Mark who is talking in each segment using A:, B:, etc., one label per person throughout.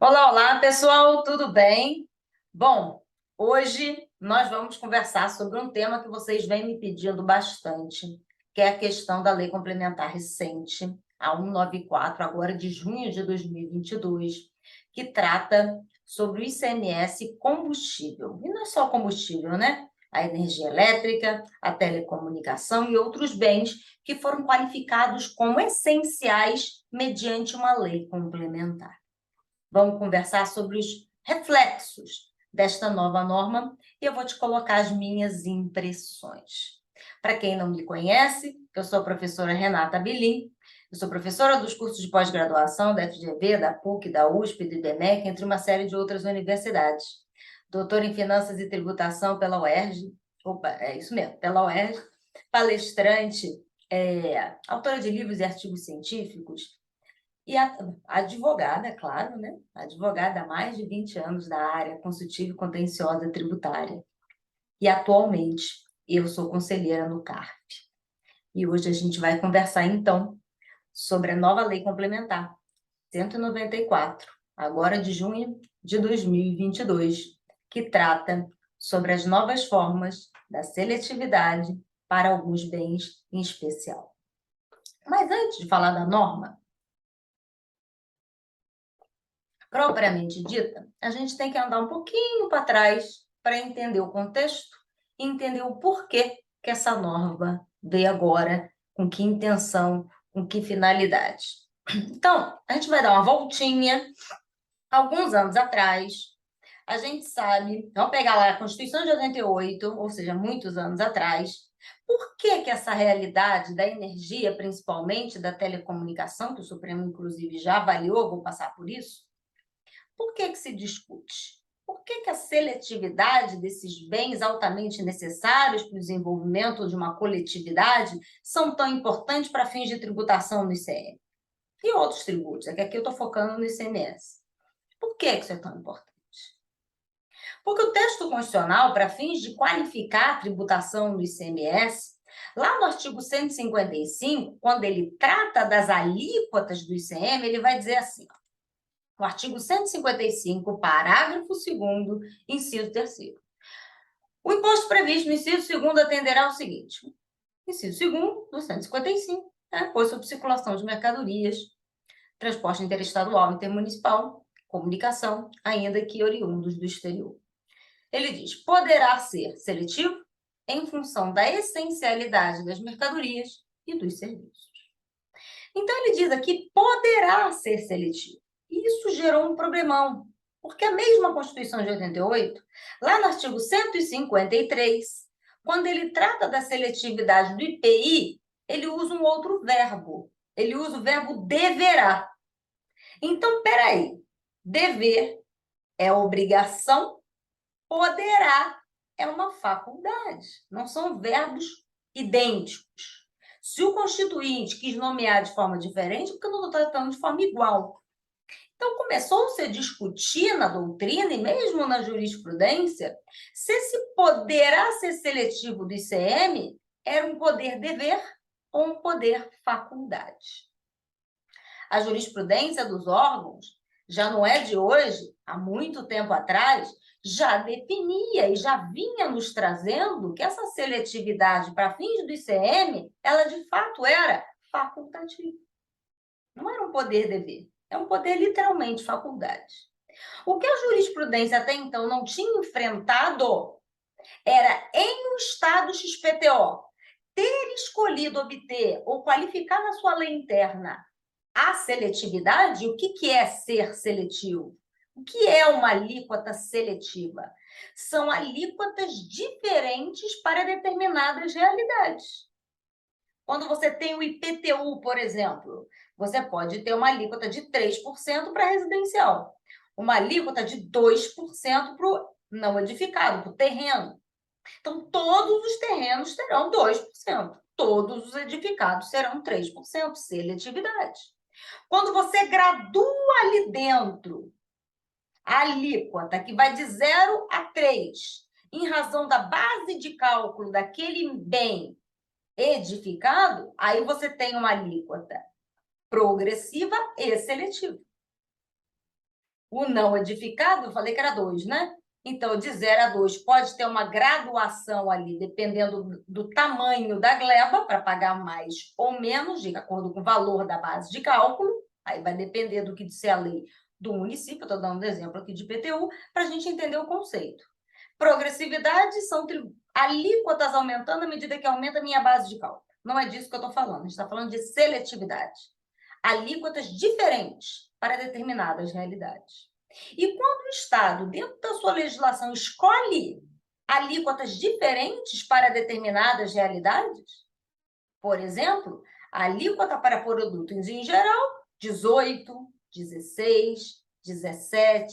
A: Olá, olá, pessoal, tudo bem? Bom, hoje nós vamos conversar sobre um tema que vocês vêm me pedindo bastante, que é a questão da lei complementar recente, a 194, agora de junho de 2022, que trata sobre o ICMS combustível. E não é só combustível, né? A energia elétrica, a telecomunicação e outros bens que foram qualificados como essenciais mediante uma lei complementar. Vamos conversar sobre os reflexos desta nova norma e eu vou te colocar as minhas impressões. Para quem não me conhece, eu sou a professora Renata Bilim, eu sou professora dos cursos de pós-graduação da FGV, da PUC, da USP, do IBMEC, entre uma série de outras universidades. Doutora em Finanças e Tributação pela UERJ, opa, é isso mesmo, pela UERJ, palestrante, autora de livros e artigos científicos, e advogada, claro, né? Advogada há mais de 20 anos da área consultiva e contenciosa tributária. E atualmente eu sou conselheira no CARF. E hoje a gente vai conversar, então, sobre a nova lei complementar 194, agora de junho de 2022, que trata sobre as novas formas da seletividade para alguns bens em especial. Mas antes de falar da norma, propriamente dita, a gente tem que andar um pouquinho para trás para entender o contexto e entender o porquê que essa norma veio agora, com que intenção, com que finalidade. Então, a gente vai dar uma voltinha. Alguns anos atrás, a gente sabe, vamos pegar lá a Constituição de 88, ou seja, muitos anos atrás, por que que essa realidade da energia, principalmente da telecomunicação, que o Supremo, inclusive, já avaliou, vou passar por isso, por que que se discute? Por que que a seletividade desses bens altamente necessários para o desenvolvimento de uma coletividade são tão importantes para fins de tributação no ICM? E outros tributos, é que aqui eu estou focando no ICMS. Por que que isso é tão importante? Porque o texto constitucional, para fins de qualificar a tributação no ICMS, lá no artigo 155, quando ele trata das alíquotas do ICM, ele vai dizer assim: o artigo 155, parágrafo 2º, inciso 3º. O imposto previsto no inciso 2º atenderá ao seguinte: inciso 2º do 155, imposto sobre circulação de mercadorias, transporte interestadual, intermunicipal, comunicação, ainda que oriundos do exterior. Ele diz: poderá ser seletivo em função da essencialidade das mercadorias e dos serviços. Então, ele diz aqui: poderá ser seletivo. Isso gerou um problemão, porque a mesma Constituição de 88, lá no artigo 153, quando ele trata da seletividade do IPI, ele usa um outro verbo. Ele usa o verbo deverá. Então, peraí, dever é obrigação, poderá é uma faculdade. Não são verbos idênticos. Se o constituinte quis nomear de forma diferente, porque eu não estou tratando de forma igual. Então, começou-se a discutir na doutrina e mesmo na jurisprudência se esse poderá ser seletivo do ICM era um poder dever ou um poder faculdade. A jurisprudência dos órgãos já não é de hoje, há muito tempo atrás, já definia e já vinha nos trazendo que essa seletividade para fins do ICM, ela de fato era facultativa. Não era um poder dever, é um poder literalmente faculdade. O que a jurisprudência até então não tinha enfrentado era, em um Estado XPTO, ter escolhido obter ou qualificar na sua lei interna a seletividade. O que é ser seletivo? O que é uma alíquota seletiva? São alíquotas diferentes para determinadas realidades. Quando você tem o IPTU, por exemplo, você pode ter uma alíquota de 3% para residencial, uma alíquota de 2% para o não edificado, para o terreno. Então, todos os terrenos terão 2%, todos os edificados serão 3%, seletividade. Quando você gradua ali dentro a alíquota, que vai de 0 a 3, em razão da base de cálculo daquele bem edificado, aí você tem uma alíquota progressiva e seletiva. O não edificado, eu falei que era 2, né? Então, de 0 a 2 pode ter uma graduação ali, dependendo do tamanho da gleba, para pagar mais ou menos, de acordo com o valor da base de cálculo. Aí vai depender do que disser a lei do município. Estou dando um exemplo aqui de IPTU, para a gente entender o conceito. Progressividade são alíquotas aumentando à medida que aumenta a minha base de cálculo. Não é disso que eu estou falando, a gente está falando de seletividade. Alíquotas diferentes para determinadas realidades. E quando o Estado, dentro da sua legislação, escolhe alíquotas diferentes para determinadas realidades, por exemplo, a alíquota para produtos em geral, 18%, 16%, 17%,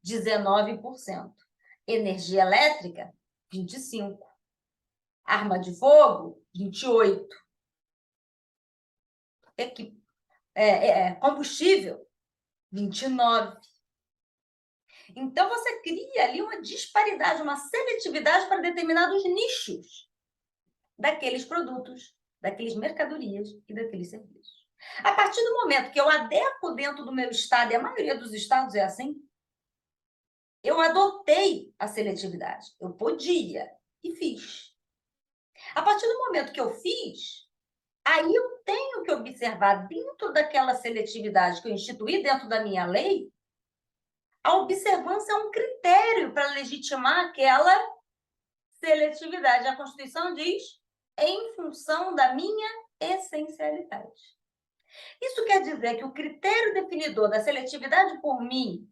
A: 19%. Energia elétrica, 25%. Arma de fogo, 28%. Combustível, 29%. Então, você cria ali uma disparidade, uma seletividade para determinados nichos daqueles produtos, daqueles mercadorias e daqueles serviços. A partir do momento que eu adequo dentro do meu estado, e a maioria dos estados é assim, eu adotei a seletividade. Eu podia e fiz. A partir do momento que eu fiz, aí eu tenho que observar dentro daquela seletividade que eu instituí dentro da minha lei, a observância é um critério para legitimar aquela seletividade. A Constituição diz em função da minha essencialidade. Isso quer dizer que o critério definidor da seletividade por mim,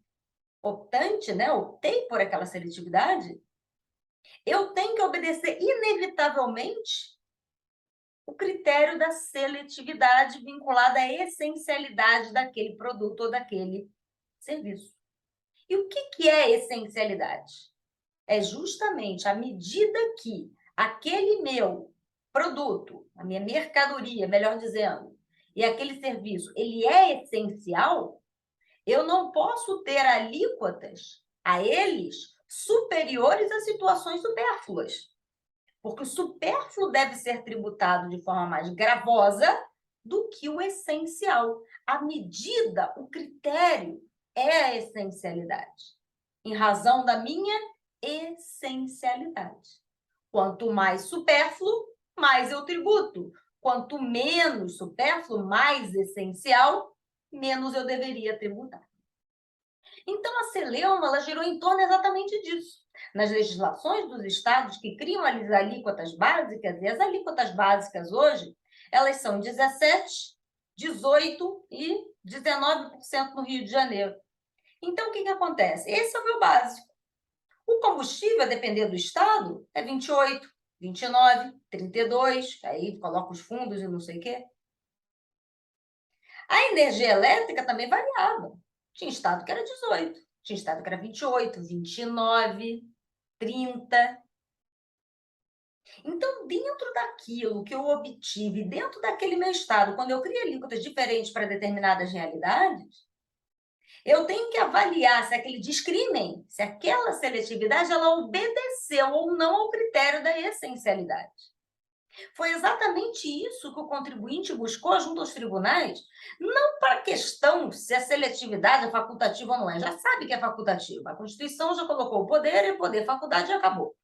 A: optante, né, optei por aquela seletividade, eu tenho que obedecer inevitavelmente o critério da seletividade vinculada à essencialidade daquele produto ou daquele serviço. E o que é essencialidade? É justamente a medida que aquele meu produto, a minha mercadoria, melhor dizendo, e aquele serviço, ele é essencial, eu não posso ter alíquotas a eles superiores a situações supérfluas. Porque o supérfluo deve ser tributado de forma mais gravosa do que o essencial. A medida, o critério é a essencialidade, em razão da minha essencialidade. Quanto mais supérfluo, mais eu tributo. Quanto menos supérfluo, mais essencial, menos eu deveria tributar. Então, a CELEUM, ela girou em torno exatamente disso. Nas legislações dos estados que criam as alíquotas básicas, e as alíquotas básicas hoje, elas são 17%, 18% e 19% no Rio de Janeiro. Então, o que acontece? Esse é o meu básico. O combustível, a depender do estado, é 28%, 29%, 32%, aí coloca os fundos e não sei o quê. A energia elétrica também variava. Tinha estado que era 18%, tinha estado que era 28%, 29%, 30%. Então, dentro daquilo que eu obtive, dentro daquele meu estado, quando eu crio alíquotas diferentes para determinadas realidades, eu tenho que avaliar se aquele discrimen, se aquela seletividade, ela obedeceu ou não ao critério da essencialidade. Foi exatamente isso que o contribuinte buscou junto aos tribunais, não para a questão se a seletividade é facultativa ou não é. Já sabe que é facultativa. A Constituição já colocou o poder e o poder, faculdade já acabou.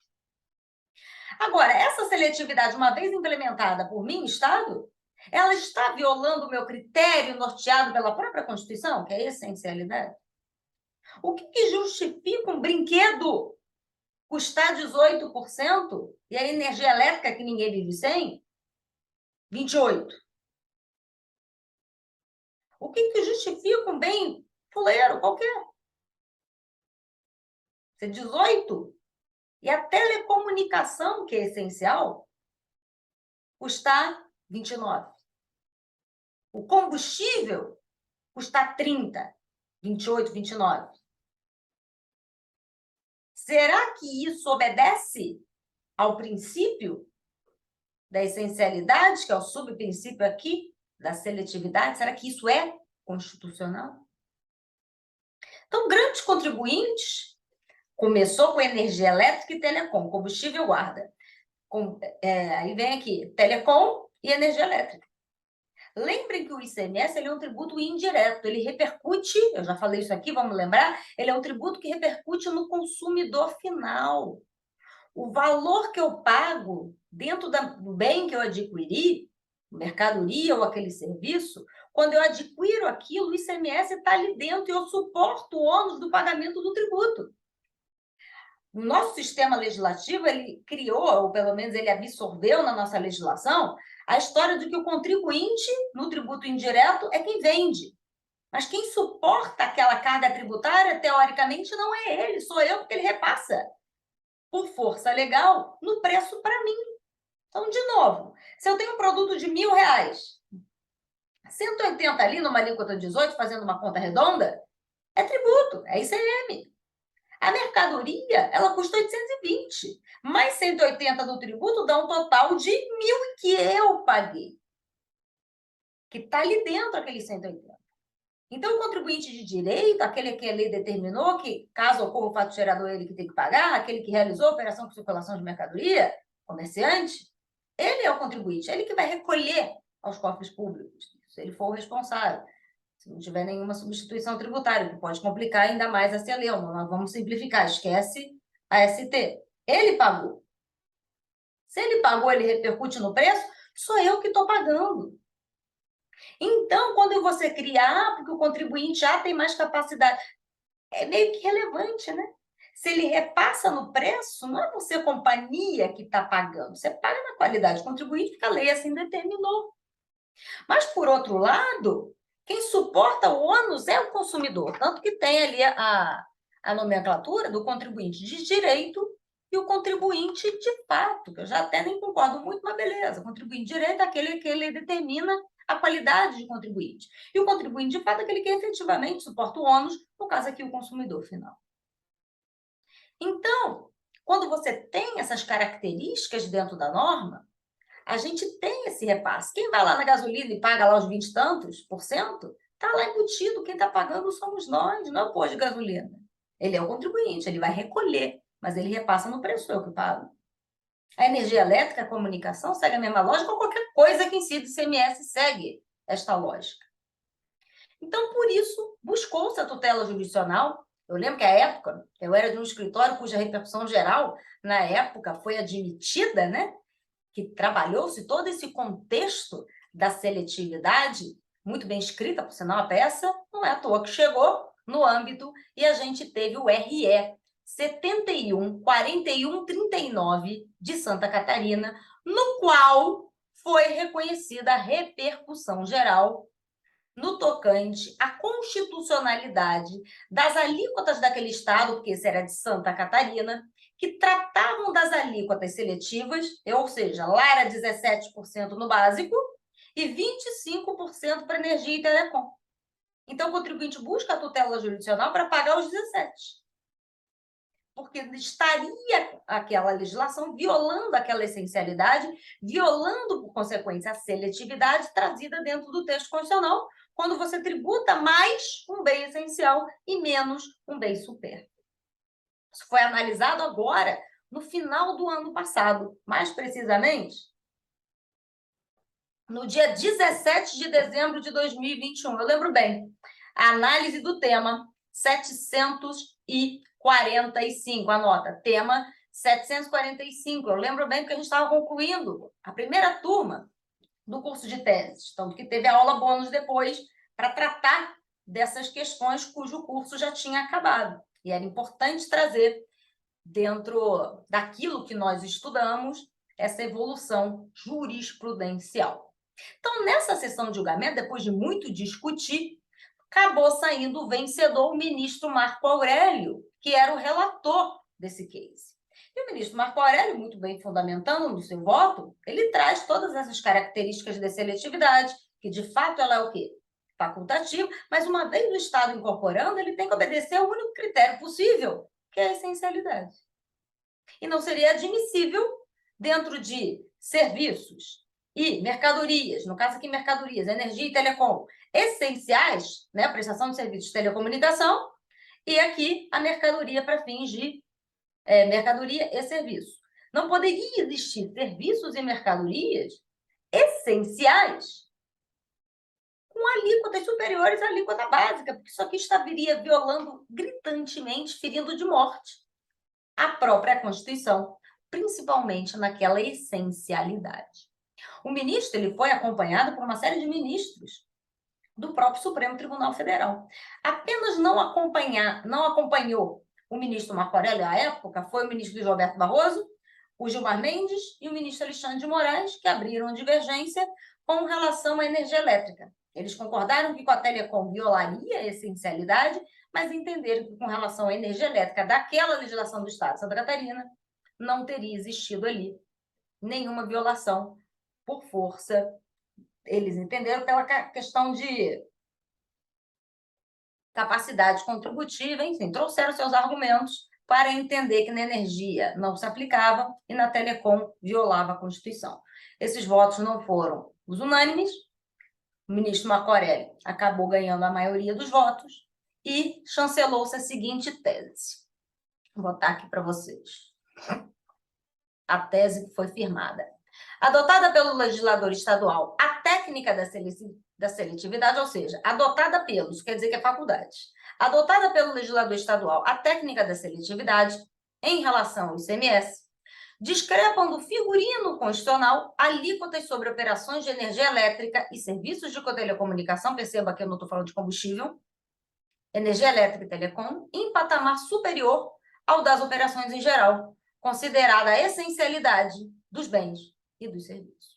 A: Agora, essa seletividade, uma vez implementada por mim, Estado, ela está violando o meu critério norteado pela própria Constituição, que é a essencialidade? O que justifica um brinquedo custar 18% e a energia elétrica, que ninguém vive sem, 28%? O que justifica um bem fuleiro qualquer? Ser 18%. E a telecomunicação, que é essencial, custar 29%. O combustível custar 30%, 28%, 29%. Será que isso obedece ao princípio da essencialidade, que é o subprincípio aqui da seletividade? Será que isso é constitucional? Então, grandes contribuintes, começou com energia elétrica e telecom, combustível guarda. Aí vem aqui, telecom e energia elétrica. Lembrem que o ICMS ele é um tributo indireto, ele repercute, eu já falei isso aqui, vamos lembrar, ele é um tributo que repercute no consumidor final. O valor que eu pago dentro do bem que eu adquiri, mercadoria ou aquele serviço, quando eu adquiro aquilo, o ICMS está ali dentro e eu suporto o ônus do pagamento do tributo. O nosso sistema legislativo, ele criou, ou pelo menos ele absorveu na nossa legislação, a história de que o contribuinte no tributo indireto é quem vende. Mas quem suporta aquela carga tributária, teoricamente, não é ele, sou eu, porque ele repassa, por força legal, no preço para mim. Então, de novo, se eu tenho um produto de R$ 1.000, 180 ali numa alíquota 18, fazendo uma conta redonda, é tributo, é ICM. A mercadoria, ela custa 820, mais 180 do tributo dá um total de 1.000 que eu paguei, que está ali dentro aquele 180. Então, o contribuinte de direito, aquele que a lei determinou que, caso ocorra o fato gerador, ele que tem que pagar, aquele que realizou a operação de circulação de mercadoria, comerciante, ele é o contribuinte, ele que vai recolher aos cofres públicos, se ele for o responsável. Se não tiver nenhuma substituição tributária, que pode complicar ainda mais a celeuma. Nós vamos simplificar, esquece a ST. Ele pagou. Se ele pagou, ele repercute no preço, sou eu que estou pagando. Então, quando você cria, porque o contribuinte já tem mais capacidade, é meio que relevante, né? Se ele repassa no preço, não é você, companhia, que está pagando. Você paga na qualidade. O contribuinte, porque a lei assim determinou. Mas, por outro lado, quem suporta o ônus é o consumidor, tanto que tem ali a nomenclatura do contribuinte de direito e o contribuinte de fato, que eu já até nem concordo muito, mas beleza. O contribuinte de direito é aquele que ele determina a qualidade de contribuinte. E o contribuinte de fato é aquele que efetivamente suporta o ônus, no caso aqui, o consumidor final. Então, quando você tem essas características dentro da norma, a gente tem esse repasse. Quem vai lá na gasolina e paga lá os 20 e tantos por cento, está lá embutido. Quem está pagando somos nós, não é o posto de gasolina. Ele é o contribuinte, ele vai recolher, mas ele repassa no preço, eu que pago. A energia elétrica, a comunicação, segue a mesma lógica, ou qualquer coisa que incida o ICMS segue esta lógica. Então, por isso, buscou-se a tutela jurisdicional. Eu lembro que, à época, eu era de um escritório cuja repercussão geral, na época, foi admitida, né? Que trabalhou-se todo esse contexto da seletividade, muito bem escrita, por sinal, a peça, não é à toa que chegou no âmbito, e a gente teve o RE 71.4139 de Santa Catarina, no qual foi reconhecida a repercussão geral no tocante à constitucionalidade das alíquotas daquele estado, porque esse era de Santa Catarina, que tratavam das alíquotas seletivas, ou seja, lá era 17% no básico e 25% para energia e telecom. Então, o contribuinte busca a tutela jurisdicional para pagar os 17%, porque estaria aquela legislação violando aquela essencialidade, violando, por consequência, a seletividade trazida dentro do texto constitucional, quando você tributa mais um bem essencial e menos um bem supérfluo. Isso foi analisado agora, no final do ano passado, mais precisamente, no dia 17 de dezembro de 2021. Eu lembro bem, a análise do tema 745, anota, tema 745. Eu lembro bem porque a gente estava concluindo a primeira turma do curso de teses, tanto que teve a aula bônus depois para tratar dessas questões cujo curso já tinha acabado. E era importante trazer, dentro daquilo que nós estudamos, essa evolução jurisprudencial. Então, nessa sessão de julgamento, depois de muito discutir, acabou saindo o vencedor, o ministro Marco Aurélio, que era o relator desse case. E o ministro Marco Aurélio, muito bem fundamentando no seu voto, ele traz todas essas características de seletividade, que de fato ela é o quê? Facultativo, mas uma vez o Estado incorporando, ele tem que obedecer ao único critério possível, que é a essencialidade. E não seria admissível, dentro de serviços e mercadorias, no caso aqui mercadorias, energia e telecom, essenciais, né, prestação de serviços de telecomunicação, e aqui a mercadoria para fins de mercadoria e serviço. Não poderia existir serviços e mercadorias essenciais com alíquotas superiores à alíquota básica, porque isso aqui estaria violando gritantemente, ferindo de morte a própria Constituição, principalmente naquela essencialidade. O ministro ele foi acompanhado por uma série de ministros do próprio Supremo Tribunal Federal. Apenas não acompanhou o ministro Marco Aurélio à época, foi o ministro Luiz Roberto Barroso, o Gilmar Mendes e o ministro Alexandre de Moraes, que abriram divergência com relação à energia elétrica. Eles concordaram que com a Telecom violaria a essencialidade, mas entenderam que com relação à energia elétrica daquela legislação do Estado de Santa Catarina, não teria existido ali nenhuma violação por força. Eles entenderam pela questão de capacidade contributiva, enfim, trouxeram seus argumentos para entender que na energia não se aplicava e na Telecom violava a Constituição. Esses votos não foram os unânimes, o ministro Marco Aurélio acabou ganhando a maioria dos votos e chancelou-se a seguinte tese. Vou botar aqui para vocês. A tese que foi firmada. Adotada pelo legislador estadual, a técnica da seletividade, ou seja, adotada pelos, quer dizer que é faculdade, adotada pelo legislador estadual, a técnica da seletividade em relação ao ICMS, discrepam do figurino constitucional alíquotas sobre operações de energia elétrica e serviços de telecomunicação, perceba que eu não estou falando de combustível, energia elétrica e telecom, em patamar superior ao das operações em geral, considerada a essencialidade dos bens e dos serviços.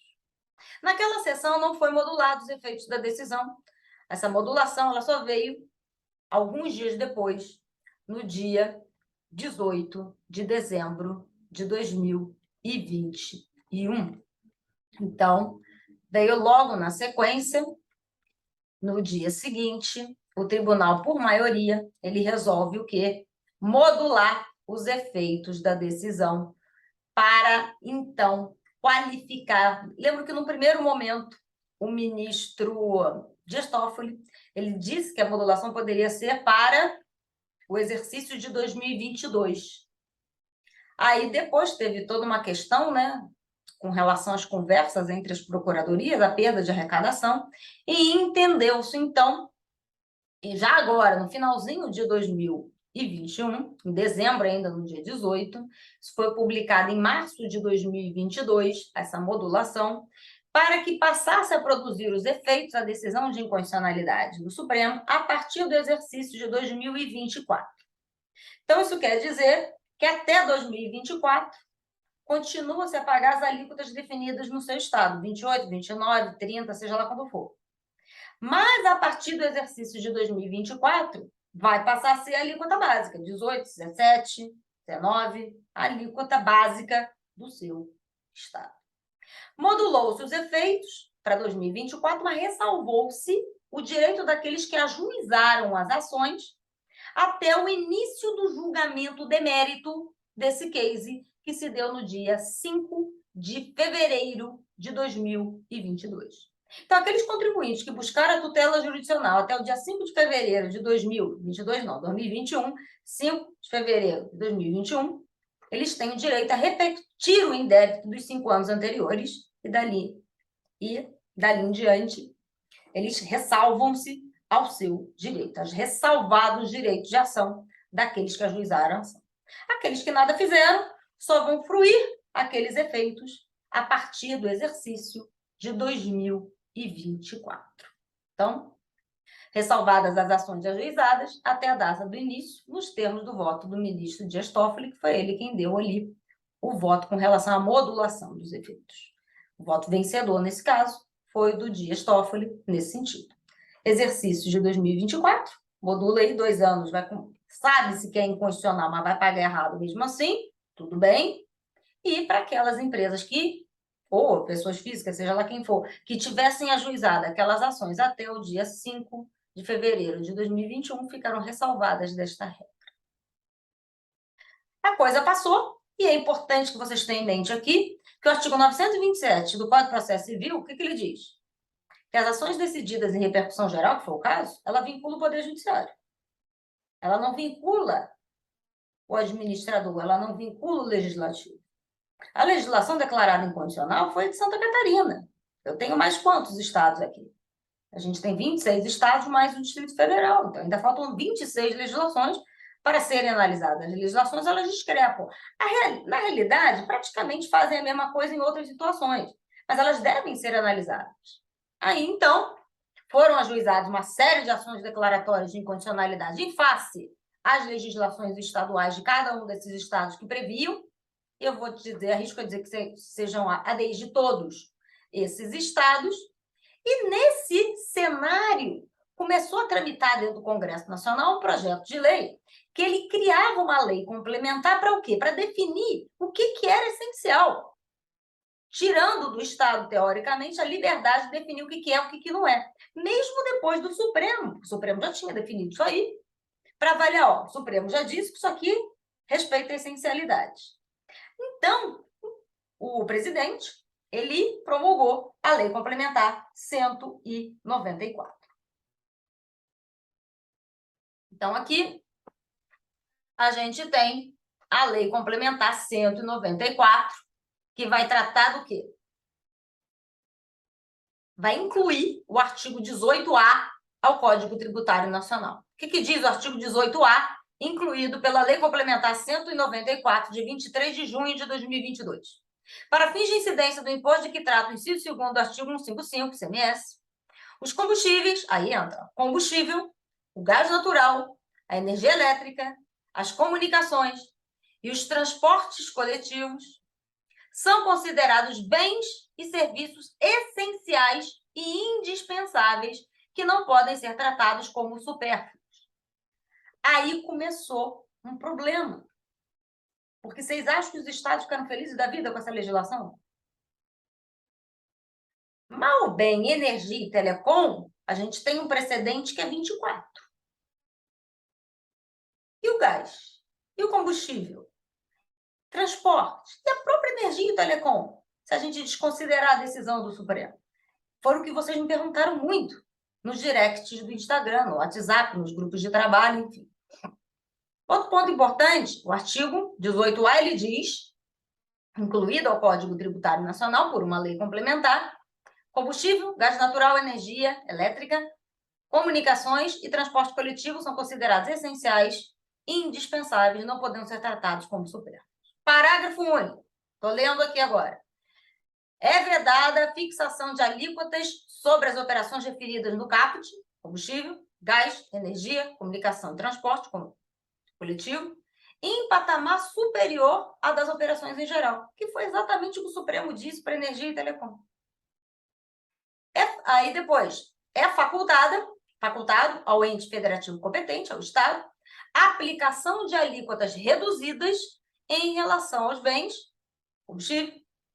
A: Naquela sessão não foi modulado os efeitos da decisão. Essa modulação ela só veio alguns dias depois, no dia 18 de dezembro de 2021. Então, veio logo na sequência, no dia seguinte, o tribunal, por maioria, ele resolve o quê? Modular os efeitos da decisão para, então, qualificar. Lembro que, no primeiro momento, o ministro Dias Toffoli, ele disse que a modulação poderia ser para o exercício de 2022. Aí, depois, teve toda uma questão, né, com relação às conversas entre as procuradorias, a perda de arrecadação, e entendeu-se, então, e já agora, no finalzinho de 2021, em dezembro ainda, no dia 18, isso foi publicado em março de 2022, essa modulação, para que passasse a produzir os efeitos da decisão de inconstitucionalidade do Supremo a partir do exercício de 2024. Então, isso quer dizer que até 2024 continua-se a pagar as alíquotas definidas no seu estado, 28, 29, 30, seja lá quando for. Mas, a partir do exercício de 2024, vai passar a ser a alíquota básica, 18, 17, 19, a alíquota básica do seu estado. Modulou-se os efeitos para 2024, mas ressalvou-se o direito daqueles que ajuizaram as ações até o início do julgamento de mérito desse case, que se deu no dia 5 de fevereiro de 2022. Então, aqueles contribuintes que buscaram a tutela jurisdicional até o dia 5 de fevereiro de 2021, 5 de fevereiro de 2021, eles têm o direito a repetir o indébito dos 5 anos anteriores e dali em diante, eles ressalvam-se ao seu direito, aos ressalvados direitos de ação daqueles que ajuizaram a ação. Aqueles que nada fizeram só vão fruir aqueles efeitos a partir do exercício de 2024. Então, ressalvadas as ações ajuizadas até a data do início, nos termos do voto do ministro Dias Toffoli, que foi ele quem deu ali o voto com relação à modulação dos efeitos. O voto vencedor, nesse caso, foi do Dias Toffoli, nesse sentido. Exercício de 2024, modula aí 2 anos, sabe-se que é inconstitucional, mas vai pagar errado mesmo assim, tudo bem. E para aquelas empresas que, ou pessoas físicas, seja lá quem for, que tivessem ajuizado aquelas ações até o dia 5 de fevereiro de 2021, ficaram ressalvadas desta regra. A coisa passou, e é importante que vocês tenham em mente aqui que o artigo 927 do Código de Processo Civil, o que ele diz? Que as ações decididas em repercussão geral, que foi o caso, ela vincula o Poder Judiciário. Ela não vincula o administrador, ela não vincula o legislativo. A legislação declarada incondicional foi de Santa Catarina. Eu tenho mais quantos estados aqui? A gente tem 26 estados mais o Distrito Federal, então ainda faltam 26 legislações para serem analisadas. As legislações, elas discrepam. Na realidade, praticamente fazem a mesma coisa em outras situações, mas elas devem ser analisadas. Aí, então, foram ajuizadas uma série de ações declaratórias de inconstitucionalidade em face às legislações estaduais de cada um desses estados que previam. Eu vou te dizer, arrisco a dizer que sejam ADIs de todos esses estados. E nesse cenário, começou a tramitar dentro do Congresso Nacional um projeto de lei que ele criava uma lei complementar para o quê? Para definir o que era essencial, tirando do Estado, teoricamente, a liberdade de definir o que é e o que não é. Mesmo depois do Supremo, o Supremo já tinha definido isso aí, para avaliar, ó, o Supremo já disse que isso aqui respeita a essencialidade. Então, o presidente, ele promulgou a Lei Complementar 194. Então, aqui, a gente tem a Lei Complementar 194, que vai tratar do quê? Vai incluir o artigo 18A ao Código Tributário Nacional. O que diz o artigo 18A, incluído pela Lei Complementar 194, de 23 de junho de 2022? Para fins de incidência do imposto de que trata o inciso 2º do artigo 155, CMS, os combustíveis, aí entra combustível, o gás natural, a energia elétrica, as comunicações e os transportes coletivos são considerados bens e serviços essenciais e indispensáveis que não podem ser tratados como supérfluos. Aí começou um problema. Porque vocês acham que os estados ficaram felizes da vida com essa legislação? Mal bem, energia e telecom, a gente tem um precedente que é 24. E o gás? E o combustível? Transporte? E a própria energia e telecom? Se a gente desconsiderar a decisão do Supremo. Foram o que vocês me perguntaram muito nos directs do Instagram, no WhatsApp, nos grupos de trabalho, enfim. Outro ponto importante, o artigo 18A, ele diz, incluído ao Código Tributário Nacional por uma lei complementar, combustível, gás natural, energia elétrica, comunicações e transporte coletivo são considerados essenciais e indispensáveis, não podendo ser tratados como supérfluos. Parágrafo único. Estou lendo aqui agora. É vedada a fixação de alíquotas sobre as operações referidas no caput, combustível, gás, energia, comunicação e transporte coletivo, em patamar superior à das operações em geral, que foi exatamente o que o Supremo disse para energia e telecom. Aí depois, é facultado ao ente federativo competente, ao Estado, a aplicação de alíquotas reduzidas em relação aos bens, combustível,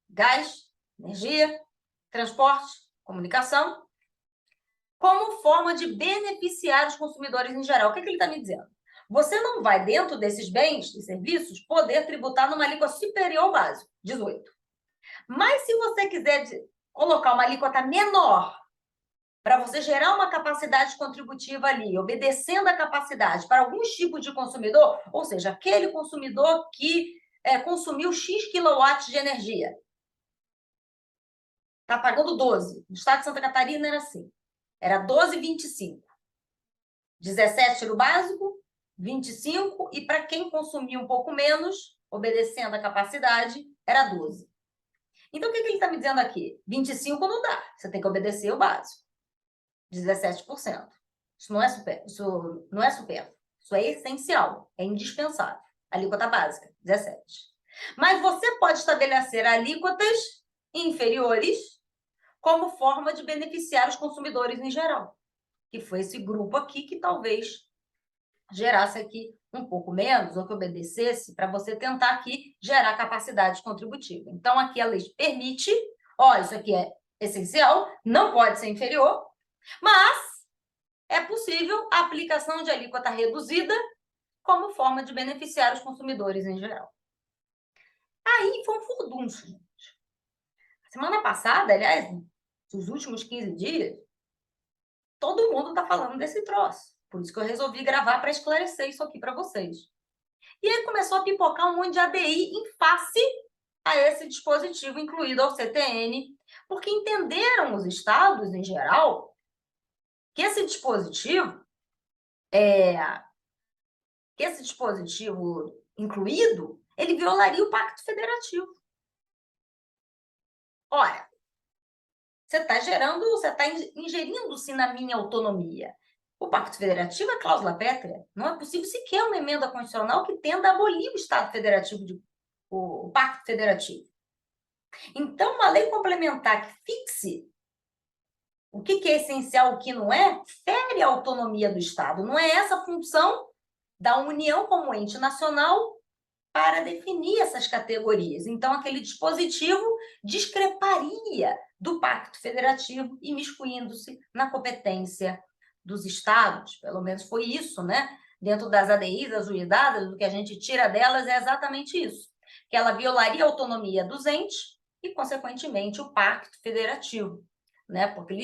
A: gás, energia, transporte, comunicação, como forma de beneficiar os consumidores em geral. O que ele está me dizendo? Você não vai, dentro desses bens e serviços, poder tributar numa alíquota superior ao básico, 18. Mas se você quiser colocar uma alíquota menor, para você gerar uma capacidade contributiva ali, obedecendo a capacidade para alguns tipos de consumidor, ou seja, aquele consumidor que consumiu X quilowatts de energia, está pagando 12. No estado de Santa Catarina era assim, era 12,25. 17 no básico, 25, e para quem consumia um pouco menos, obedecendo a capacidade, era 12. Então, o que ele está me dizendo aqui? 25 não dá, você tem que obedecer o básico. 17%. Isso não é supérfluo, isso é essencial, é indispensável. Alíquota básica, 17. Mas você pode estabelecer alíquotas inferiores como forma de beneficiar os consumidores em geral, que foi esse grupo aqui que talvez gerasse aqui um pouco menos, ou que obedecesse, para você tentar aqui gerar capacidade contributiva. Então, aqui a lei permite, isso aqui é essencial, não pode ser inferior, mas é possível a aplicação de alíquota reduzida como forma de beneficiar os consumidores em geral. Aí foi um furdunço, gente. Semana passada, aliás, nos últimos 15 dias, todo mundo está falando desse troço. Por isso que eu resolvi gravar para esclarecer isso aqui para vocês. E aí começou a pipocar um monte de ADI em face a esse dispositivo incluído ao CTN, porque entenderam os estados, em geral, que esse dispositivo incluído, ele violaria o Pacto Federativo. Ora, você está ingerindo-se na minha autonomia. O Pacto Federativo é cláusula pétrea. Não é possível sequer uma emenda constitucional que tenda a abolir o Estado Federativo, o Pacto Federativo. Então, uma lei complementar que fixe o que é essencial, o que não é, fere a autonomia do Estado. Não é essa a função da União como ente nacional para definir essas categorias. Então, aquele dispositivo discreparia do Pacto Federativo, imiscuindo-se na competência dos Estados. Pelo menos foi isso, né? Dentro das ADIs ajuizadas, o que a gente tira delas é exatamente isso, que ela violaria a autonomia dos entes e, consequentemente, o Pacto Federativo, né? Porque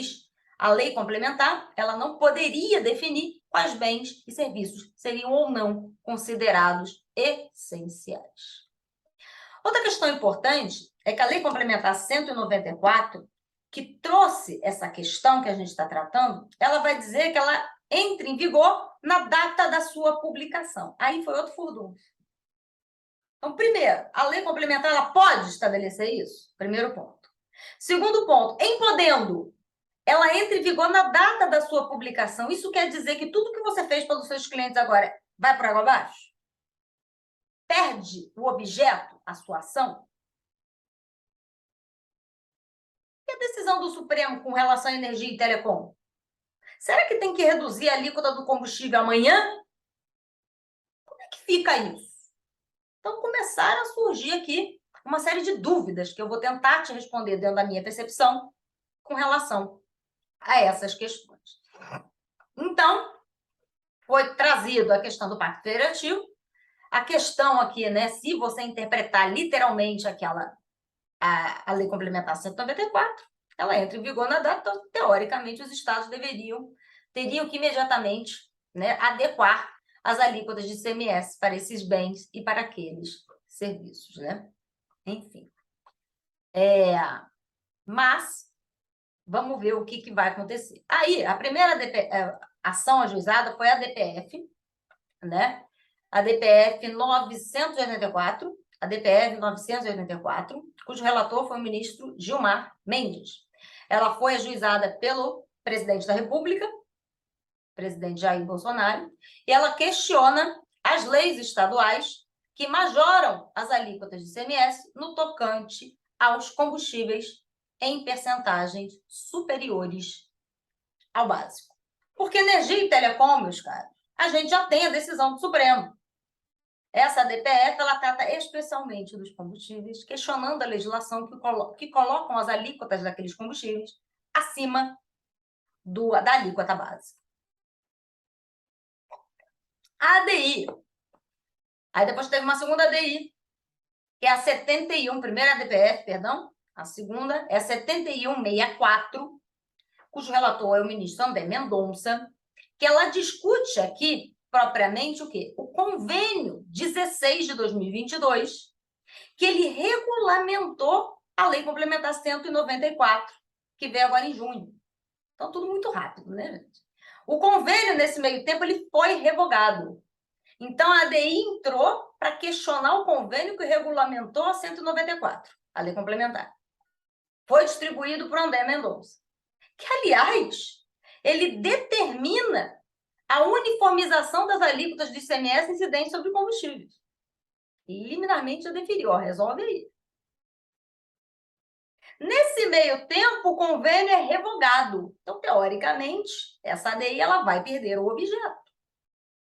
A: a lei complementar, ela não poderia definir quais bens e serviços seriam ou não considerados essenciais. Outra questão importante é que a Lei Complementar 194, que trouxe essa questão que a gente está tratando, ela vai dizer que ela entra em vigor na data da sua publicação. Aí foi outro furdunço. Então, primeiro, a Lei Complementar ela pode estabelecer isso? Primeiro ponto. Segundo ponto, em podendo, ela entra em vigor na data da sua publicação. Isso quer dizer que tudo que você fez pelos seus clientes agora vai por água abaixo? Perde o objeto, a sua ação? E a decisão do Supremo com relação à energia e telecom? Será que tem que reduzir a alíquota do combustível amanhã? Como é que fica isso? Então, começaram a surgir aqui uma série de dúvidas que eu vou tentar te responder dentro da minha percepção com relação a essas questões. Então, foi trazido a questão do Pacto Federativo. A questão aqui, né, se você interpretar literalmente a Lei Complementar 194, ela entra em vigor na data, então, teoricamente, os estados teriam que imediatamente, né, adequar as alíquotas de ICMS para esses bens e para aqueles serviços, né? Enfim. Mas, vamos ver o que vai acontecer. Aí, a primeira ação ajuizada foi a DPF, né? A DPF 984, a DPF 984, cujo relator foi o ministro Gilmar Mendes. Ela foi ajuizada pelo presidente da República, presidente Jair Bolsonaro, e ela questiona as leis estaduais que majoram as alíquotas de ICMS no tocante aos combustíveis em percentagens superiores ao básico. Porque energia e telecom, meus caros, a gente já tem a decisão do Supremo. Essa DPF, ela trata especialmente dos combustíveis, questionando a legislação que colocam as alíquotas daqueles combustíveis acima da alíquota básica. A ADI. Aí depois teve uma segunda ADI, que é a 71, primeira DPF, perdão, a segunda é a 7164, cujo relator é o ministro André Mendonça, que ela discute aqui propriamente o quê? O convênio 16 de 2022, que ele regulamentou a Lei Complementar 194, que veio agora em junho. Então, tudo muito rápido, né, gente? O convênio, nesse meio tempo, ele foi revogado. Então, a ADI entrou para questionar o convênio que regulamentou a 194, a Lei Complementar. Foi distribuído para o André Mendonça, que, aliás, ele determina a uniformização das alíquotas de ICMS incidentes sobre combustíveis. E, liminarmente, já definiu, resolve aí. Nesse meio tempo, o convênio é revogado. Então, teoricamente, essa ADI ela vai perder o objeto.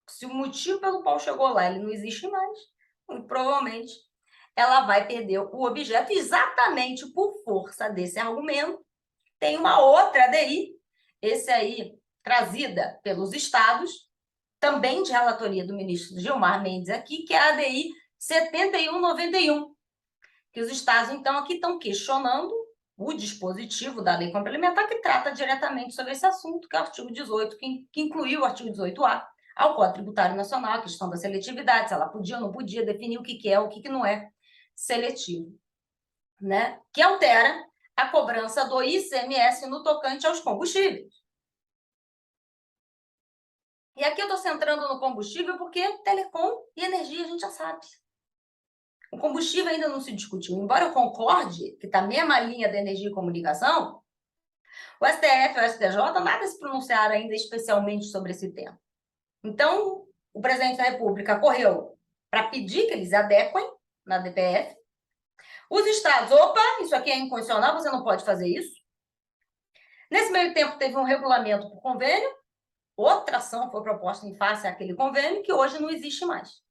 A: Se o motivo pelo qual chegou lá ele não existe mais, muito provavelmente ela vai perder o objeto exatamente por força desse argumento. Tem uma outra ADI, esse aí trazida pelos estados, também de relatoria do ministro Gilmar Mendes aqui, que é a ADI 7191, que os estados, então, aqui estão questionando o dispositivo da lei complementar que trata diretamente sobre esse assunto, que é o artigo 18, que incluiu o artigo 18A ao Código Tributário Nacional, a questão da seletividade, se ela podia ou não podia definir o que é, o que não é seletivo, né? Que altera a cobrança do ICMS no tocante aos combustíveis. E aqui eu estou centrando no combustível porque telecom e energia a gente já sabe. O combustível ainda não se discutiu. Embora eu concorde que está a mesma linha da energia e comunicação, o STF e o STJ nada se pronunciaram ainda especialmente sobre esse tema. Então, o presidente da República correu para pedir que eles adequem na DPF. Os estados, opa, isso aqui é inconstitucional, você não pode fazer isso. Nesse meio tempo, teve um regulamento por convênio, outra ação foi proposta em face àquele convênio, que hoje não existe mais.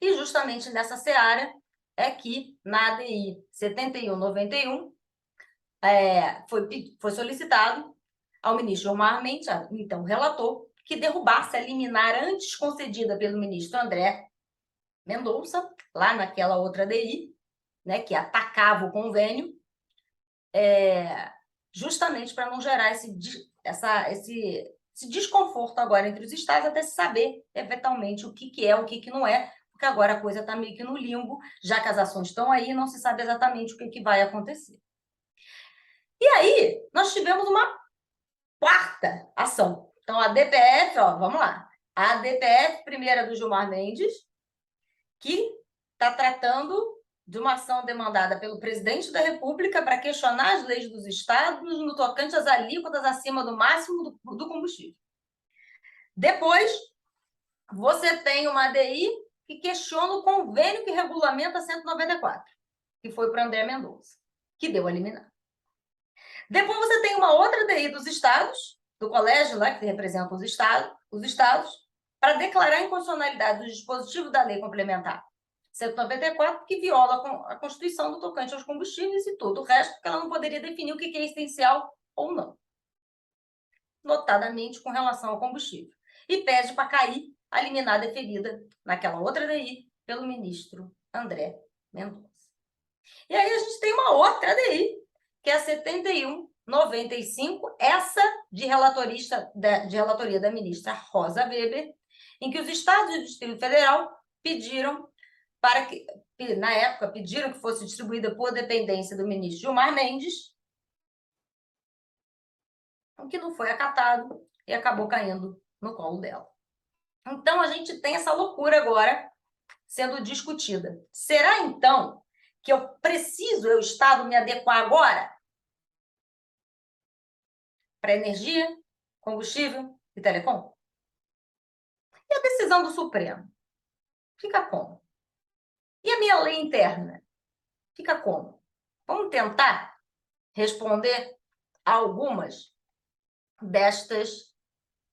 A: E justamente nessa seara é que, na ADI 7191, foi solicitado ao ministro Gilmar Mendes, então relator, que derrubasse a liminar antes concedida pelo ministro André Mendonça, lá naquela outra ADI, né, que atacava o convênio, justamente para não gerar esse desconforto agora entre os estados, até se saber, eventualmente, o que é, o que não é, porque agora a coisa está meio que no limbo, já que as ações estão aí, não se sabe exatamente o que vai acontecer. E aí, nós tivemos uma quarta ação. Então, a DPF, vamos lá. A DPF, primeira do Gilmar Mendes, que está tratando de uma ação demandada pelo presidente da República para questionar as leis dos estados no tocante às alíquotas acima do máximo do combustível. Depois, você tem uma ADI que questiona o convênio que regulamenta a 194, que foi para André Mendonça, que deu a liminar. Depois você tem uma outra ADI dos estados, do colégio lá que representa os estados, para declarar a inconstitucionalidade do dispositivo da lei complementar 194, que viola a Constituição do tocante aos combustíveis e todo o resto, porque ela não poderia definir o que é essencial ou não, notadamente com relação ao combustível. E pede para cair a liminar deferida naquela outra ADI pelo ministro André Mendonça. E aí a gente tem uma outra ADI, que é a 7195, essa de relatoria da ministra Rosa Weber, em que os estados e o Distrito Federal pediram para que, na época, pediram que fosse distribuída por dependência do ministro Gilmar Mendes, o que não foi acatado e acabou caindo no colo dela. Então, a gente tem essa loucura agora sendo discutida. Será, então, que eu Estado, me adequar agora para energia, combustível e telecom? E a decisão do Supremo? Fica como? E a minha lei interna? Fica como? Vamos tentar responder a algumas destas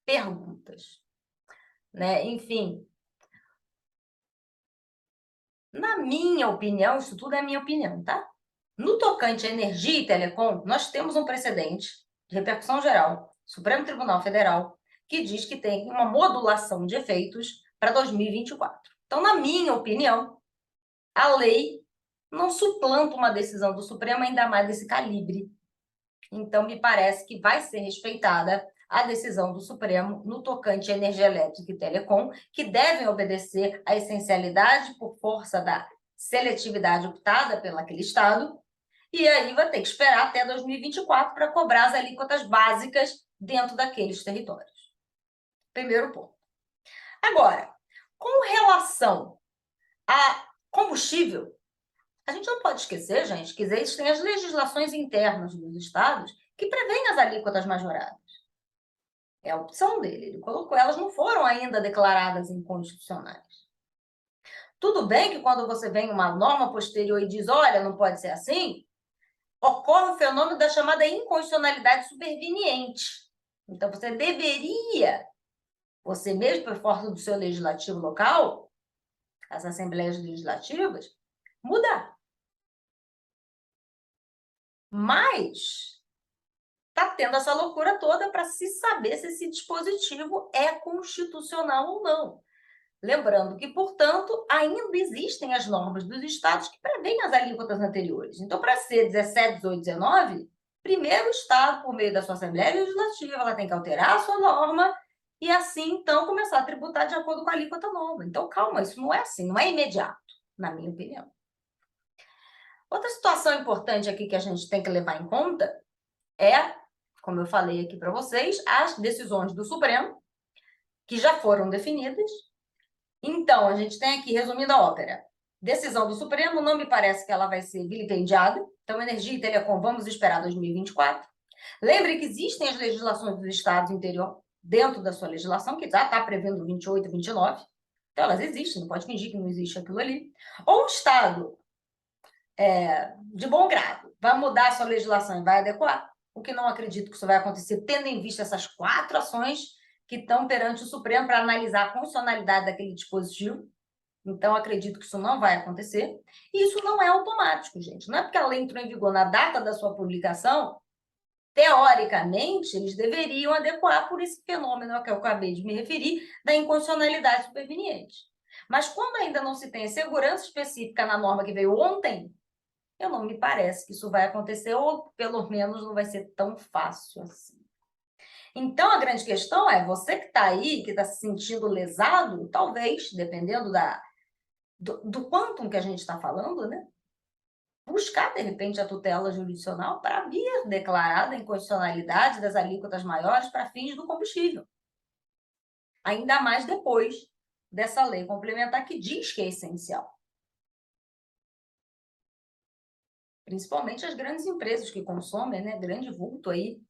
A: perguntas, né? Enfim, na minha opinião, isso tudo é minha opinião, tá? No tocante à energia e telecom, nós temos um precedente de repercussão geral, Supremo Tribunal Federal, que diz que tem uma modulação de efeitos para 2024. Então, na minha opinião, a lei não suplanta uma decisão do Supremo, ainda mais desse calibre. Então, me parece que vai ser respeitada a decisão do Supremo no tocante à energia elétrica e telecom, que devem obedecer à essencialidade por força da seletividade optada pelaquele Estado, e aí vai ter que esperar até 2024 para cobrar as alíquotas básicas dentro daqueles territórios. Primeiro ponto. Agora, com relação a combustível, a gente não pode esquecer, gente, que existem as legislações internas dos estados que prevêem as alíquotas majoradas. É a opção dele, ele colocou, elas não foram ainda declaradas inconstitucionais. Tudo bem que quando você vem uma norma posterior e diz, olha, não pode ser assim, ocorre o fenômeno da chamada inconstitucionalidade superveniente. Então, você deveria, você mesmo, por força do seu legislativo local, as assembleias legislativas, mudar. Mas está tendo essa loucura toda para se saber se esse dispositivo é constitucional ou não. Lembrando que, portanto, ainda existem as normas dos estados que prevêem as alíquotas anteriores. Então, para ser 17, 18, 19, primeiro o Estado, por meio da sua Assembleia Legislativa, ela tem que alterar a sua norma e, assim, então, começar a tributar de acordo com a alíquota nova. Então, calma, isso não é assim, não é imediato, na minha opinião. Outra situação importante aqui que a gente tem que levar em conta é, como eu falei aqui para vocês, as decisões do Supremo que já foram definidas. Então, a gente tem aqui, resumindo a ópera, decisão do Supremo, não me parece que ela vai ser vilipendiada. Então, energia e telecom, vamos esperar 2024. Lembre que existem as legislações dos estados interior dentro da sua legislação, que já está prevendo 28 e 29. Então, elas existem, não pode fingir que não existe aquilo ali. Ou o estado, de bom grado, vai mudar a sua legislação e vai adequar, o que não acredito que isso vai acontecer, tendo em vista essas 4 ações que estão perante o Supremo para analisar a funcionalidade daquele dispositivo. Então, acredito que isso não vai acontecer. E isso não é automático, gente. Não é porque a lei entrou em vigor na data da sua publicação, teoricamente, eles deveriam adequar por esse fenômeno ao que eu acabei de me referir, da inconstitucionalidade superveniente. Mas quando ainda não se tem segurança específica na norma que veio ontem, eu não me parece que isso vai acontecer, ou pelo menos não vai ser tão fácil assim. Então, a grande questão é, você que está aí, que está se sentindo lesado, talvez, dependendo do quantum que a gente está falando, né? Buscar, de repente, a tutela jurisdicional para vir declarada a inconstitucionalidade das alíquotas maiores para fins do combustível. Ainda mais depois dessa lei complementar que diz que é essencial. Principalmente as grandes empresas que consomem, né, grande vulto aí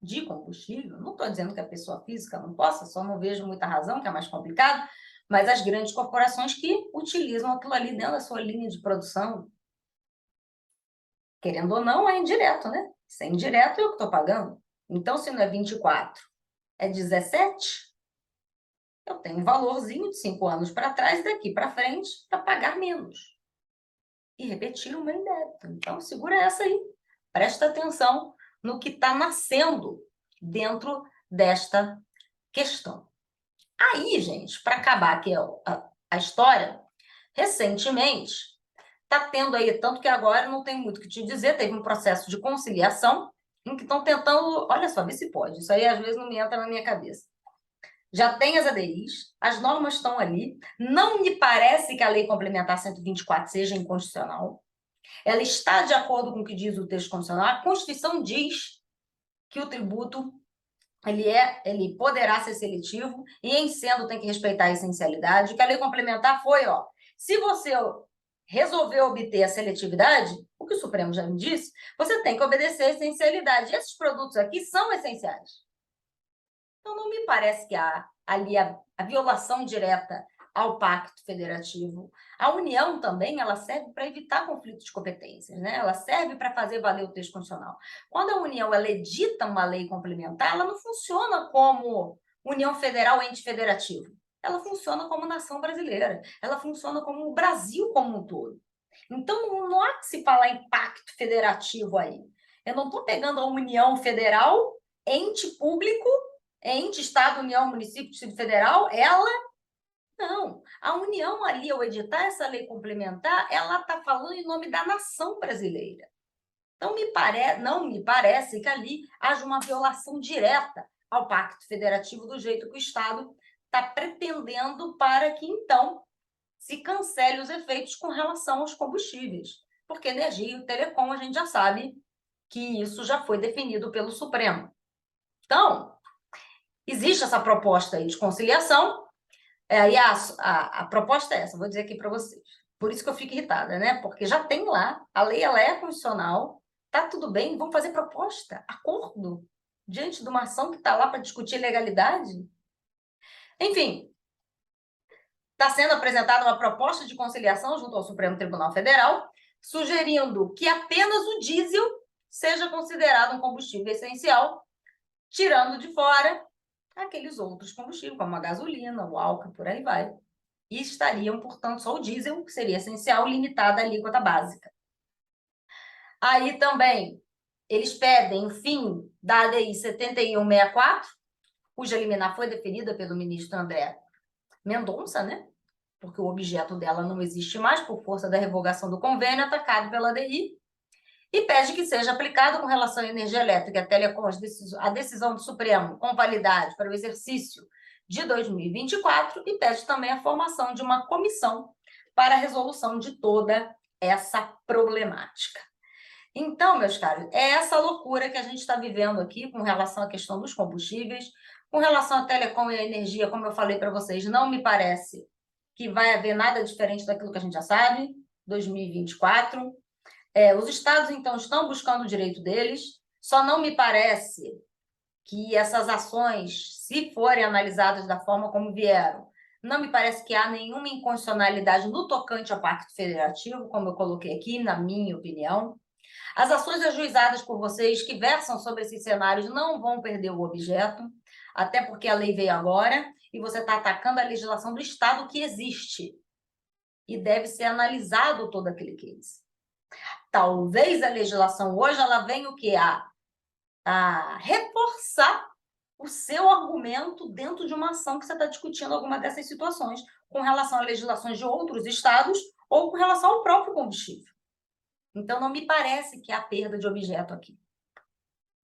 A: de combustível. Não estou dizendo que a pessoa física não possa, só não vejo muita razão, que é mais complicado, mas as grandes corporações que utilizam aquilo ali dentro da sua linha de produção, querendo ou não, é indireto, né? Se é indireto, eu que estou pagando. Então, se não é 24, é 17, eu tenho um valorzinho de 5 anos para trás e daqui para frente para pagar menos. E repetir o meu débito. Então, segura essa aí. Presta atenção no que está nascendo dentro desta questão. Aí, gente, para acabar aqui a história, recentemente, está tendo aí, tanto que agora não tem muito o que te dizer, teve um processo de conciliação em que estão tentando, olha só, vê se pode, isso aí às vezes não me entra na minha cabeça. Já tem as ADIs, as normas estão ali, não me parece que a Lei Complementar 124 seja inconstitucional, ela está de acordo com o que diz o texto constitucional, a Constituição diz que o tributo ele poderá ser seletivo e, em sendo, tem que respeitar a essencialidade. O que a lei complementar foi, se você resolver obter a seletividade, o que o Supremo já me disse, você tem que obedecer a essencialidade. E esses produtos aqui são essenciais. Então, não me parece que há ali a violação direta ao pacto federativo. A União também, ela serve para evitar conflitos de competências, né? Ela serve para fazer valer o texto constitucional. Quando a União ela edita uma lei complementar, ela não funciona como União Federal ente federativo. Ela funciona como nação brasileira. Ela funciona como o Brasil como um todo. Então, não há que se falar em pacto federativo aí. Eu não estou pegando a União Federal, ente público, ente, Estado, União, município, Distrito Federal, não. A União ali, ao editar essa lei complementar, ela está falando em nome da nação brasileira. Então, não me parece que ali haja uma violação direta ao Pacto Federativo do jeito que o Estado está pretendendo para que, então, se cancele os efeitos com relação aos combustíveis. Porque energia e telecom, a gente já sabe que isso já foi definido pelo Supremo. Então, existe essa proposta aí de conciliação, e a proposta é essa, vou dizer aqui para vocês. Por isso que eu fico irritada, né? Porque já tem lá, a lei ela é constitucional, tá tudo bem, vamos fazer proposta, acordo, diante de uma ação que está lá para discutir legalidade. Enfim, está sendo apresentada uma proposta de conciliação junto ao Supremo Tribunal Federal, sugerindo que apenas o diesel seja considerado um combustível essencial, tirando de fora aqueles outros combustíveis, como a gasolina, o álcool, por aí vai. E estariam, portanto, só o diesel, que seria essencial, limitado à alíquota básica. Aí também, eles pedem o fim da ADI 7164, cuja liminar foi deferida pelo ministro André Mendonça, né? Porque o objeto dela não existe mais por força da revogação do convênio atacado pela ADI, e pede que seja aplicado com relação à energia elétrica e telecom a decisão do Supremo com validade para o exercício de 2024 e pede também a formação de uma comissão para a resolução de toda essa problemática. Então, meus caros, é essa loucura que a gente está vivendo aqui com relação à questão dos combustíveis. Com relação à telecom e à energia, como eu falei para vocês, não me parece que vai haver nada diferente daquilo que a gente já sabe, 2024. Os estados, então, estão buscando o direito deles, só não me parece que essas ações, se forem analisadas da forma como vieram, não me parece que há nenhuma inconstitucionalidade no tocante ao Pacto Federativo, como eu coloquei aqui, na minha opinião. As ações ajuizadas por vocês que versam sobre esses cenários não vão perder o objeto, até porque a lei veio agora e você está atacando a legislação do Estado que existe. E deve ser analisado todo aquele case. Talvez a legislação hoje ela venha o quê? A reforçar o seu argumento dentro de uma ação que você está discutindo alguma dessas situações, com relação a legislações de outros estados ou com relação ao próprio combustível. Então, não me parece que há perda de objeto aqui,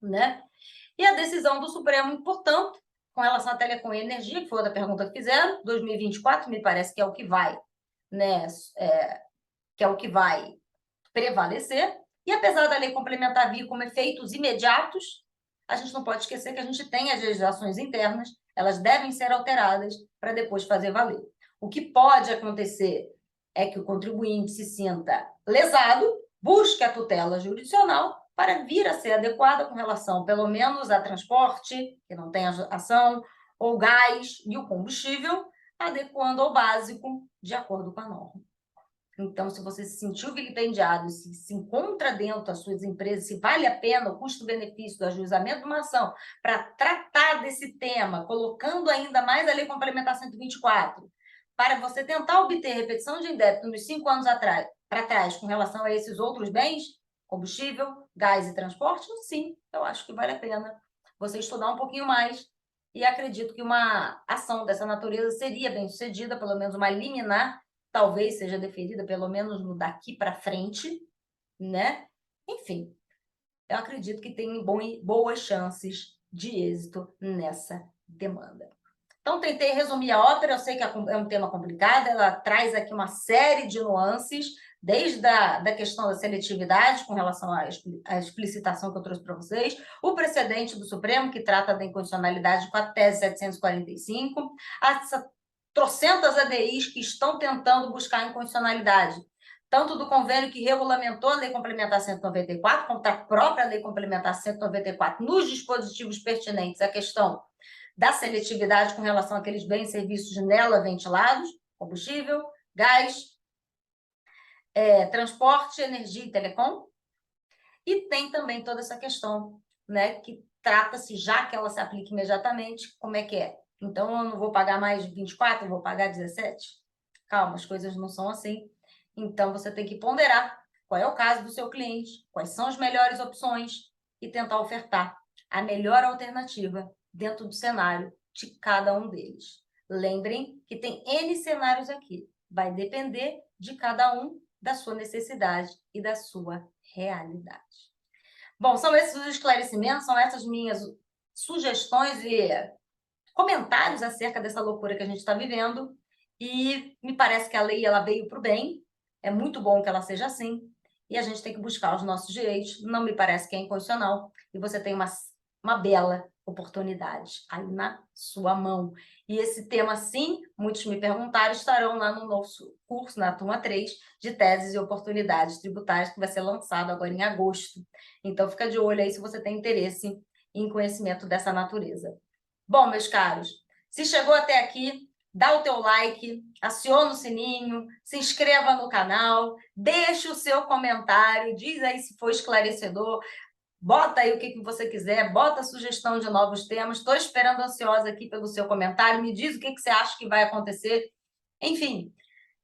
A: né? E a decisão do Supremo, portanto, com relação à telecom e energia, que foi outra pergunta que fizeram, 2024 me parece que é o que vai, né? Que é o que vai prevalecer. E apesar da lei complementar vir como efeitos imediatos, a gente não pode esquecer que a gente tem as legislações internas, elas devem ser alteradas para depois fazer valer. O que pode acontecer é que o contribuinte se sinta lesado, busque a tutela jurisdicional para vir a ser adequada com relação, pelo menos, a transporte, que não tem ação, ou gás e o combustível, adequando ao básico de acordo com a norma. Então, se você se sentiu vilipendiado, se encontra dentro das suas empresas, se vale a pena o custo-benefício do ajuizamento de uma ação para tratar desse tema, colocando ainda mais a Lei Complementar 124, para você tentar obter repetição de indébito nos 5 anos para trás com relação a esses outros bens, combustível, gás e transporte, sim, eu acho que vale a pena você estudar um pouquinho mais e acredito que uma ação dessa natureza seria bem sucedida, pelo menos uma liminar, talvez seja deferida, pelo menos no daqui para frente, né? Enfim, eu acredito que tem boas chances de êxito nessa demanda. Então, tentei resumir a ópera, eu sei que é um tema complicado, ela traz aqui uma série de nuances, desde da questão da seletividade, com relação à explicitação que eu trouxe para vocês, o precedente do Supremo, que trata da inconstitucionalidade com a tese 745, essa trocentas ADIs que estão tentando buscar a inconstitucionalidade, tanto do convênio que regulamentou a Lei Complementar 194, como da própria Lei Complementar 194, nos dispositivos pertinentes à questão da seletividade com relação àqueles bens e serviços nela ventilados, combustível, gás, transporte, energia e telecom. E tem também toda essa questão, né, que trata-se, já que ela se aplica imediatamente, como é que é? Então, eu não vou pagar mais 24, eu vou pagar 17? Calma, as coisas não são assim. Então, você tem que ponderar qual é o caso do seu cliente, quais são as melhores opções e tentar ofertar a melhor alternativa dentro do cenário de cada um deles. Lembrem que tem N cenários aqui. Vai depender de cada um, da sua necessidade e da sua realidade. Bom, são esses os esclarecimentos, são essas minhas sugestões e comentários acerca dessa loucura que a gente está vivendo. E me parece que a lei ela veio para o bem. É muito bom que ela seja assim. E a gente tem que buscar os nossos direitos. Não me parece que é inconstitucional. E você tem uma bela oportunidade aí na sua mão. E esse tema, sim, muitos me perguntaram, estarão lá no nosso curso, na turma 3, de teses e oportunidades tributárias, que vai ser lançado agora em agosto. Então, fica de olho aí se você tem interesse em conhecimento dessa natureza. Bom, meus caros, se chegou até aqui, dá o teu like, aciona o sininho, se inscreva no canal, deixe o seu comentário, diz aí se foi esclarecedor, bota aí o que você quiser, bota sugestão de novos temas. Estou esperando ansiosa aqui pelo seu comentário. Me diz o que você acha que vai acontecer. Enfim,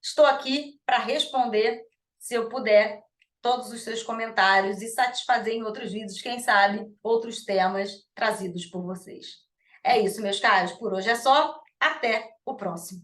A: estou aqui para responder, se eu puder, todos os seus comentários e satisfazer em outros vídeos, quem sabe, outros temas trazidos por vocês. É isso, meus caros. Por hoje é só. Até o próximo.